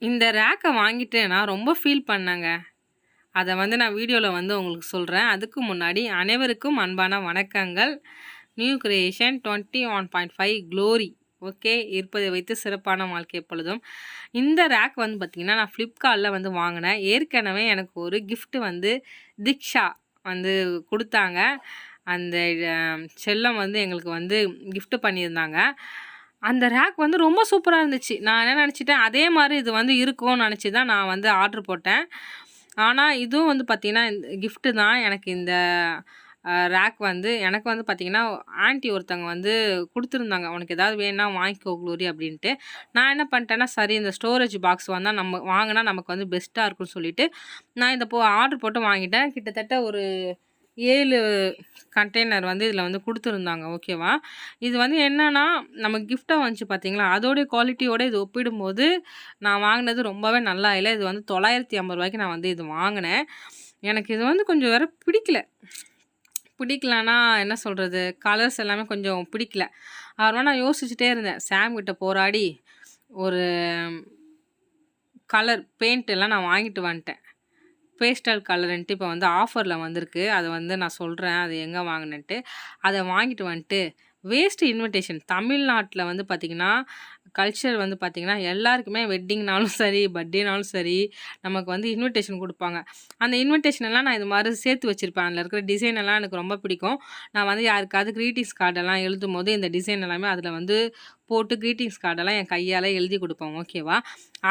இந்த ரேக்க வாங்கிட்டு நான் ரொம்ப ஃபீல் பண்ணேங்க. அத வந்து நான் வீடியோல வந்து உங்களுக்கு சொல்றேன். அதுக்கு முன்னாடி அனைவருக்கும் அன்பான வணக்கங்கள். New creation 21.5 glory. ஓகே. இருப்பதை வைத்து சிறப்பான வாழ்க்கை எப்பொழுதும். இந்த ரேக் வந்து பார்த்தீங்கன்னா, நான் Flipkartல வந்து வாங்குனேன். ஏற்கனவே எனக்கு ஒரு கிஃப்ட் வந்து திக்ஷா வந்து குடுத்தாங்க. அந்த அ செல்லம் வந்து எங்களுக்கு வந்து கிஃப்ட் பண்ணியிருந்தாங்க. அந்த ரேக் வந்து ரொம்ப சூப்பரா இருந்துச்சு. நான் என்ன நெனச்சுட்டேன், அதே மாரி இது வந்து இருக்கும்னு நெனச்சு தான் நான் வந்து ஆர்டர் போட்டேன். ஆனா, இதுவும் வந்து பார்த்தீங்கன்னா, இந்த கிஃப்ட் தான். எனக்கு இந்த ரேக் வந்து எனக்கு வந்து பார்த்தீங்கன்னா, ஆன்டி ஒருத்தவங்க வந்து குடுத்துருந்தாங்க. "உனக்கு ஏதாவது வேணுனா வாங்கிக்கோ க்ளோரி" அப்படின்ட்டு. நான் என்ன பண்ணிட்டேன்னா, சரி இந்த ஸ்டோரேஜ் பாக்ஸ் வந்தா நம்ம வாங்குனா நமக்கு வந்து பெஸ்ட்டா இருக்கும்னு சொல்லிட்டு, நான் இத ஆர்டர் போட்டு வாங்கிட்டேன். கிட்டத்தட்ட ஒரு 7 கண்டெய்னர் வந்து இதில வந்து குடுத்துருந்தாங்க. ஓகேவா. இது வந்து என்னன்னா, நமக்கு கிஃப்ட்டா வந்துச்சு பார்த்தீங்களா, அதோடைய குவாலிட்டியோட இது ஒப்பிடும்போது, நான் வாங்குனது ரொம்பவே நல்லா இல்ல. இது வந்து ரூ. 950 நான் வந்து இது வாங்குனேன். எனக்கு இது வந்து கொஞ்சம் வேற பிடிக்கல. பிடிக்கலன்னா என்ன சொல்றது? கலர்ஸ் எல்லாமே கொஞ்சம் பிடிக்கல. அப்புறமா நான் யோசிச்சுட்டே இருந்தேன். சாம் கிட்ட போராடி ஒரு கலர் பெயிண்ட் எல்லாம் நான் வாங்கிட்டு வந்துட்டேன். பேஸ்டல் கலருன்ட்டு இப்போ வந்து ஆஃபர்ல வந்திருக்கு. அத வந்து நான் சொல்றேன். அது எங்க வாங்குனேன்ட்டு. அத வாங்கிட்டு வந்துட்டு வேஸ்ட் இன்விடேஷன் தமிழ்நாட்ல வந்து பார்த்தீங்கன்னா, கல்ச்சர் வந்து பார்த்தீங்கன்னா, எல்லாருக்குமே வெட்டிங்னாலும் சரி, பர்த்டேனாலும் சரி, நமக்கு வந்து இன்விடேஷன் குடுப்பாங்க. அந்த இன்விடேஷன் எல்லாம் நான் இது மாரி சேர்த்து வச்சிருப்பேன். அதில இருக்கிற டிசைன் எல்லாம் எனக்கு ரொம்ப பிடிக்கும். நான் வந்து யாருக்காவது கிரீட்டிங்ஸ் கார்டெல்லாம் எழுதும்போது இந்த டிசைன் எல்லாமே அதில வந்து போட்டு கிரீட்டிங்ஸ் கார்டெல்லாம் என் கையால எழுதி குடுப்பேன். ஓகேவா.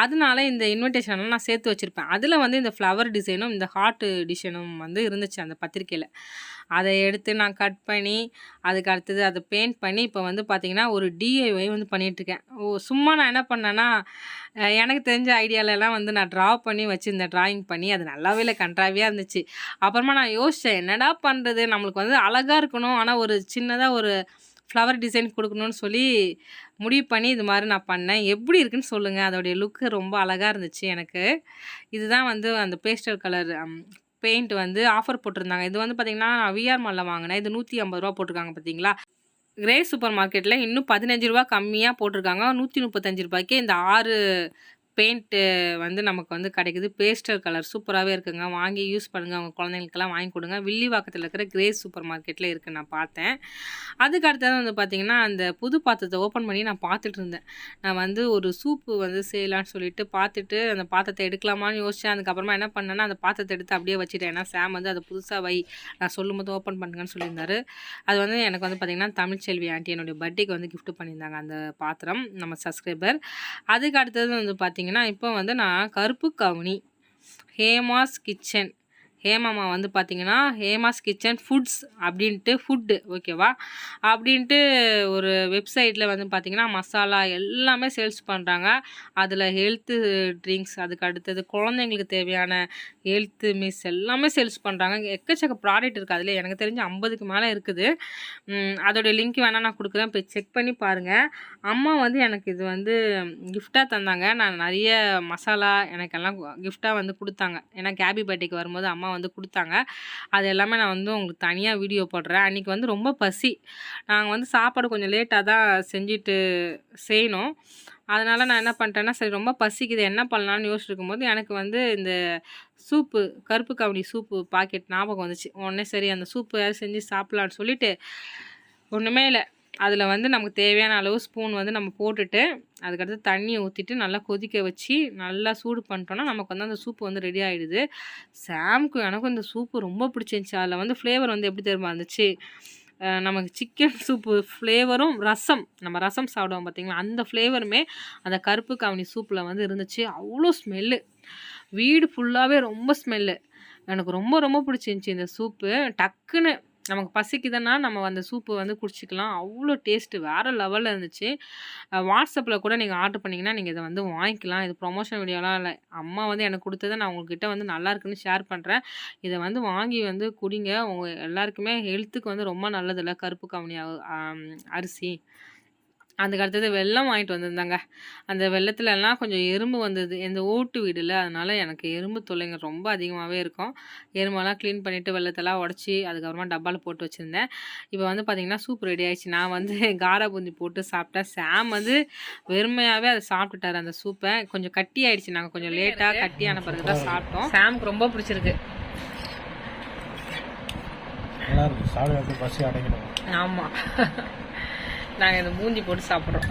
அதனால இந்த இன்விடேஷன்லாம் நான் சேர்த்து வச்சிருப்பேன். அதில வந்து இந்த ஃப்ளவர் டிசைனும், இந்த ஹார்ட் டிசைனும் வந்து இருந்துச்சு அந்த பத்திரிக்கையில. அத எடுத்து நான் கட் பண்ணி, அதுக்கு அடுத்தது அத பெயிண்ட் பண்ணி, இப்போ வந்து பார்த்தீங்கன்னா, ஒரு டிஐஒய் வந்து பண்ணிட்டுருக்கேன். சும்மா நான் என்ன பண்ணேன்னா, எனக்கு தெரிஞ்ச ஐடியாலலாம் வந்து நான் ட்ரா பண்ணி வச்சிருந்தேன். ட்ராயிங் பண்ணி அது நல்லாவே இல்ல கண்ட்ராவியா இருந்துச்சு. அப்புறமா நான் யோசிச்சேன், என்னடா பண்றது? நம்மளுக்கு வந்து அழகா இருக்கணும். ஆனா ஒரு சின்னதா ஒரு ஃப்ளவர் டிசைன் குடுக்கணும்னு சொல்லி முடிவு பண்ணி இது மாரி நான் பண்ணேன். எப்படி இருக்குன்னு சொல்லுங்க. அதோடைய லுக் ரொம்ப அழகா இருந்துச்சு எனக்கு. இதுதான் வந்து அந்த பேஸ்டல் கலர் பெயிண்ட் வந்து ஆஃபர் போட்டிருந்தாங்க. இது வந்து பார்த்தீங்கன்னா, நான் விஆர் மால்ல வாங்குனேன். இது ரூ. 150 போட்டிருக்காங்க பார்த்தீங்களா? கிரேஸ் சூப்பர் மார்க்கெட்ல இன்னும் ரூ. 15 கம்மியா போட்டிருக்காங்க. ரூ. 135 இந்த 6 பெயிண்ட்டு வந்து நமக்கு வந்து கிடைக்குது. பேஸ்டல் கலர் சூப்பராவே இருக்குங்க. வாங்கி யூஸ் பண்ணுங்க. உங்க குழந்தைங்களுக்கெல்லாம் வாங்கி கொடுங்க. வில்லிவாக்கத்தில இருக்கிற கிரேஸ் சூப்பர் மார்க்கெட்ல இருக்கு நான் பார்த்தேன். அதுக்கு அடுத்தது வந்து பார்த்தீங்கன்னா, அந்த புது பாத்திரத்த ஓப்பன் பண்ணி நான் பார்த்துட்டு இருந்தேன். நான் வந்து ஒரு சூப்பு வந்து செய்யலான்னு சொல்லிட்டு பார்த்துட்டு, அந்த பாத்திரத்த எடுக்கலாமான்னு யோசிச்சேன். அதுக்கப்புறமா என்ன பண்ணேன்னா, அந்த பாத்திரத்த எடுத்து அப்படியே வச்சுட்டேன். ஏன்னா சாம் வந்து அத புதுசா வை, நான் சொல்லும்போது ஓப்பன் பண்ணுங்கன்னு சொல்லியிருந்தாரு. அது வந்து எனக்கு வந்து பார்த்தீங்கன்னா, தமிழ்ச்செல்வி ஆன்ட்டி என்னுடைய பர்த்டேக்கு வந்து கிஃப்ட் பண்ணியிருந்தாங்க அந்த பாத்திரம். நம்ம சப்ஸ்கிரைபர். அதுக்கு அடுத்தது வந்து பார்த்தீங்கன்னா, இப்போ வந்து நான் கருப்பு கவுனி, ஹேமாஸ் கிச்சன். ஹேமாமா வந்து பார்த்தீங்கன்னா, ஹேமாஸ் கிச்சன் ஃபுட்ஸ் அப்படின்ட்டு ஃபுட்டு ஓகேவா? அப்படின்ட்டு ஒரு வெப்சைட்ல வந்து பார்த்தீங்கன்னா, மசாலா எல்லாமே சேல்ஸ் பண்றாங்க. அதில ஹெல்த்து ட்ரிங்க்ஸ், அதுக்கு அடுத்தது குழந்தைங்களுக்கு தேவையான ஹெல்த்து மிஸ் எல்லாமே சேல்ஸ் பண்றாங்க. எக்கச்சக்க ப்ராடக்ட் இருக்கு அதில. எனக்கு தெரிஞ்சு 50க்கு மேல இருக்குது. அதோட லிங்க் வேணா நான் குடுக்குறேன். போய் செக் பண்ணி பாருங்க. அம்மா வந்து எனக்கு இது வந்து கிஃப்ட்டா தந்தாங்க. நான் நெறைய மசாலா எனக்கெல்லாம் கிஃப்ட்டா வந்து குடுத்தாங்க. ஏன்னா கேபி பர்த்டேக்கு வரும்போது அம்மா வந்து குடுத்தாங்க. அது எல்லாமே நான் வந்து உங்களுக்கு தனியா வீடியோ போடுறேன். அன்னைக்கு வந்து ரொம்ப பசி. நாங்க வந்து சாப்பாடு கொஞ்சம் லேட்டா தான் செஞ்சுட்டு செய்யணும். அதனால நான் என்ன பண்ணிட்டேன்னா, சரி ரொம்ப பசிக்குது என்ன பண்ணலான்னு யோசிச்சிருக்கும்போது, எனக்கு வந்து இந்த சூப்பு, கருப்பு கவுனி சூப்பு பாக்கெட் ஞாபகம் வந்துச்சு. உடனே சரி அந்த சூப்பு செஞ்சு சாப்பிடலான்னு சொல்லிட்டு, ஒண்ணுமே இல்ல. அதில வந்து நமக்கு தேவையான அளவு ஸ்பூன் வந்து நம்ம போட்டுட்டு, அதுக்கடுத்து தண்ணிய ஊத்திட்டு நல்லா கொதிக்க வச்சு, நல்லா சூடு பண்ணிட்டோம்னா, நமக்கு வந்து அந்த சூப்பு வந்து ரெடி ஆயிடுது. சாம்க்கும் எனக்கும் இந்த சூப்பு ரொம்ப பிடிச்சிருந்துச்சு. அதில வந்து ஃப்ளேவர் வந்து எப்படி தெரியுமா இருந்துச்சு? நமக்கு சிக்கன் சூப்பு ஃப்ளேவரும், ரசம் நம்ம ரசம் சாப்பிடுவோம் பார்த்தீங்களா, அந்த ஃப்ளேவருமே அந்த கருப்பு கவுனி சூப்பில வந்து இருந்துச்சு. அவ்ளோ ஸ்மெல்லு. வீடு ஃபுல்லாவே ரொம்ப ஸ்மெல்லு. எனக்கு ரொம்ப ரொம்ப பிடிச்சிருந்துச்சு இந்த சூப்பு. டக்குன்னு நமக்கு பசிக்குதுன்னா, நம்ம அந்த சூப்பு வந்து குடிச்சுக்கலாம். அவ்ளோ டேஸ்ட்டு வேற லெவல்ல இருந்துச்சு. வாட்ஸ்அப்ல கூட நீங்க ஆர்டர் பண்ணீங்கன்னா, நீங்க இத வந்து வாங்கிக்கலாம். இது ப்ரொமோஷன் வீடியோலாம் இல்ல. அம்மா வந்து எனக்கு குடுத்தத நான் உங்ககிட்ட வந்து நல்லாருக்குன்னு ஷேர் பண்றேன். இத வந்து வாங்கி வந்து குடிங்க. உங்க எல்லாருக்குமே ஹெல்த்துக்கு வந்து ரொம்ப நல்லதுல்ல கருப்பு கவுனி அரிசி. அதுக்கு அடுத்தது வெல்லம் வாங்கிட்டு வந்திருந்தாங்க. அந்த வெல்லத்துலலாம் கொஞ்சம் எறும்பு வந்தது. இந்த ஓட்டு வீடுல, அதனால எனக்கு எறும்பு தொல்லைங்க ரொம்ப அதிகமாவே இருக்கும். எறும்பெல்லாம் க்ளீன் பண்ணிட்டு, வெல்லத்தெல்லாம் உடைச்சு, அதுக்கப்புறமா டப்பால போட்டு வச்சிருந்தேன். இப்போ வந்து பார்த்தீங்கன்னா, சூப் ரெடி ஆயிடுச்சு. நான் வந்து காரா பூந்தி போட்டு சாப்பிட்டேன். சாம் வந்து வெறுமையாவே அத சாப்பிட்டுட்டாரு அந்த சூப்ப. கொஞ்சம் கட்டி ஆயிடுச்சு. நாங்க கொஞ்சம் லேட்டா கட்டியான பிறகு தான் சாப்பிட்டோம். சாம்க்கு ரொம்ப பிடிச்சிருக்கு. ஆமா. நாங்கள் இந்த பூந்தி போட்டு சாப்பிட்றோம்.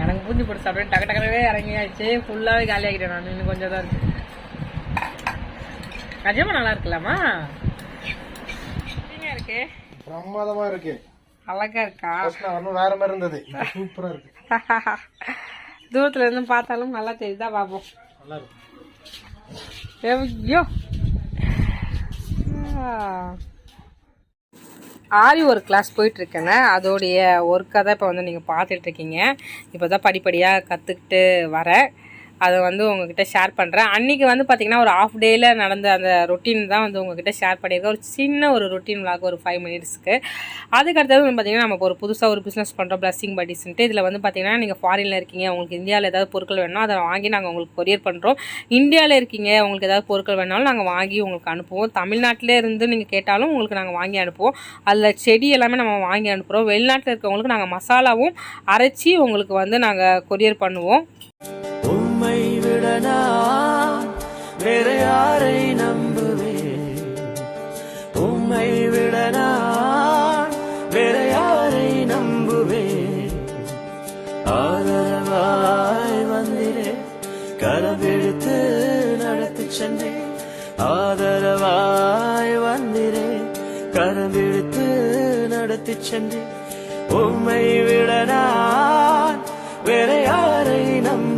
எனக்கு பூந்தி போட்டு சாப்பிட்றேன். டக்கு டக்குனவே இறங்கியாச்சு. ஃபுல்லாகவே காலி ஆகிட்டேன் நான். இன்னும் கொஞ்சம் தான் இருக்கு. நிஜமா நல்லா இருக்கலாமா? இருக்கு, பிரமாதமா இருக்கு, அழகா இருக்கா? வேற மாதிரி இருந்தது, சூப்பரா இருக்கு. தூரத்துல இருந்து பார்த்தாலும் நல்லா தெரியுதா? பாப்போம். நல்லா இருக்கு. ஐயோ, ஆரி ஒர்க் கிளாஸ் போயிட்டுருக்கேங்க. அதோடைய ஒர்க்காக தான் இப்போ வந்து நீங்கள் பார்த்துட்ருக்கீங்க. இப்போ தான் படிப்படியாக கற்றுக்கிட்டு வரேன். அதை வந்து உங்ககிட்ட ஷேர் பண்ணுறேன். அன்றைக்கி வந்து பார்த்திங்கன்னா ஒரு ஆஃப் டேயில் நடந்த அந்த ரொட்டீன் தான் வந்து உங்ககிட்ட ஷேர் பண்ணியிருக்கேன். ஒரு சின்ன ஒரு ரொட்டீன் விளாக், ஒரு 5 மினிட்ஸ்க்கு. அதுக்கடுத்தது வந்து பார்த்திங்கன்னா நம்ம ஒரு புதுசாக ஒரு பிஸ்னஸ் பண்ணுறோம், பிளஸ்ஸிங் பட்டிஸ்ன்ட்டு. இதில் வந்து பார்த்திங்கன்னா நீங்கள் ஃபாரினில் இருக்கீங்க, உங்களுக்கு இந்தியாவில் ஏதாவது பொருட்கள் வேணும்னா அதை வாங்கி நாங்கள் உங்களுக்கு கொரியர் பண்ணுறோம். இந்தியாவில் இருக்கீங்க, உங்களுக்கு ஏதாவது பொருட்கள் வேணாலும் நாங்கள் வாங்கி உங்களுக்கு அனுப்புவோம். தமிழ்நாட்டிலே இருந்து நீங்கள் கேட்டாலும் உங்களுக்கு நாங்கள் வாங்கி அனுப்புவோம். அதில் செடி எல்லாமே நம்ம வாங்கி அனுப்புகிறோம். வெளிநாட்டில் இருக்கவங்களுக்கு நாங்கள் மசாலாவும் அரைச்சி உங்களுக்கு வந்து நாங்கள் கொரியர் பண்ணுவோம். உம்மை விடனா வேற யாரை நம்புவேன், உம்மை விடனா வேற யாரை நம்புவேன். ஆதரவாய் வந்திரே, கரவெடுத்து நடத்தி சென்றே. ஆதரவாய் வந்திரே, கரவெடுத்து நடத்தி சென்றே. உம்மை விடனா வேற யாரை நம்ப